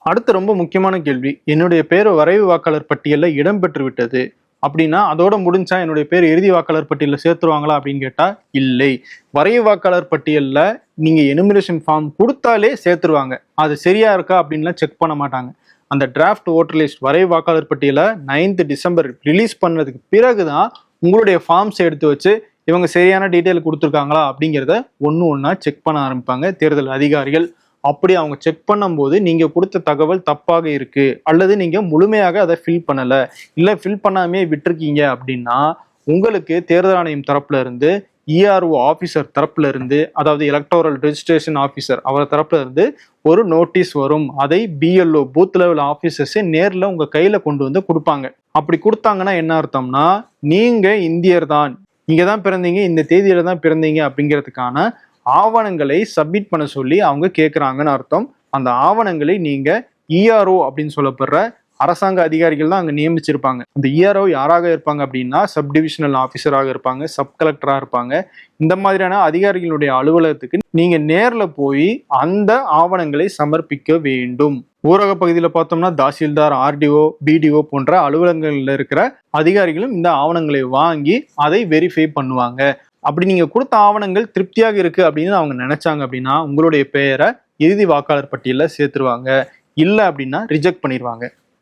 அடுத்து ரொம்ப முக்கியமான கேள்வி, என்னுடைய பேர் வரைவு வாக்காளர் பட்டியலில் இடம்பெற்று விட்டது அப்படின்னா அதோட முடிஞ்சா என்னுடைய பேர் இறுதி வாக்காளர் பட்டியலில் சேர்த்துருவாங்களா அப்படின்னு கேட்டா இல்லை. வரைவு வாக்காளர் பட்டியலில் நீங்க எனுமிரேஷன் ஃபார்ம் கொடுத்தாலே சேர்த்துருவாங்க. அது சரியா இருக்கா அப்படின்லாம் செக் பண்ண மாட்டாங்க. அந்த டிராஃப்ட் ஓட்டர் லிஸ்ட் வரைவு வாக்காளர் பட்டியலை 9th டிசம்பர் ரிலீஸ் பண்ணதுக்கு பிறகுதான் உங்களுடைய ஃபார்ம்ஸ் எடுத்து வச்சு இவங்க சரியான டீட்டெயில் கொடுத்துருக்காங்களா அப்படிங்கிறத ஒன்னா செக் பண்ண ஆரம்பிப்பாங்க தேர்தல் அதிகாரிகள். அப்படி அவங்க செக் பண்ணும்போது நீங்க கொடுத்த தகவல் தப்பாக இருக்கு அல்லது நீங்க முழுமையாக அதை ஃபில் பண்ணல, இல்ல ஃபில் பண்ணாமே விட்டுருக்கீங்க அப்படின்னா உங்களுக்கு தேர்தல் ஆணையம் தரப்புல இருந்து இஆர்ஓ ஆஃபீஸர் தரப்புல இருந்து, அதாவது எலக்டோரல் ரெஜிஸ்ட்ரேஷன் ஆஃபீஸர் அவர் தரப்புல இருந்து ஒரு நோட்டீஸ் வரும். அதை பிஎல்ஓ பூத் லெவல் ஆஃபீஸர்ஸ் நேர்ல உங்க கையில கொண்டு வந்து கொடுப்பாங்க. அப்படி கொடுத்தாங்கன்னா என்ன அர்த்தம்னா நீங்க இந்தியர் தான், இங்க தான் பிறந்தீங்க, இந்த தேதியில தான் பிறந்தீங்க அப்படிங்கிறதுக்கான ஆவணங்களை சப்மிட் பண்ண சொல்லி அவங்க கேட்குறாங்கன்னு அர்த்தம். அந்த ஆவணங்களை நீங்க இஆர்ஓ அப்படின்னு சொல்லப்படுற அரசாங்க அதிகாரிகள் தான் அங்க நியமிச்சிருப்பாங்க. அந்த இஆர்ஓ யாராக இருப்பாங்க அப்படின்னா சப் டிவிஷனல் ஆஃபீஸராக இருப்பாங்க, சப் கலெக்டராக இருப்பாங்க. இந்த மாதிரியான அதிகாரிகளுடைய அலுவலகத்துக்கு நீங்க நேர்ல போய் அந்த ஆவணங்களை சமர்ப்பிக்க வேண்டும். ஊரக பகுதியில் பார்த்தோம்னா தாசில்தார், ஆர்டிஓ, பிடிஓ போன்ற அலுவலகங்கள்ல இருக்கிற அதிகாரிகளும் இந்த ஆவணங்களை வாங்கி அதை வெரிஃபை பண்ணுவாங்க. அப்படி நீங்க கொடுத்த ஆவணங்கள் திருப்தியாக இருக்கு அப்படின்னு அவங்க நினைச்சாங்க அப்படின்னா உங்களுடைய பெயரை இறுதி வாக்காளர் பட்டியலில் சேர்த்துருவாங்க. இல்லை அப்படின்னா ரிஜெக்ட் பண்ணிடுவாங்க.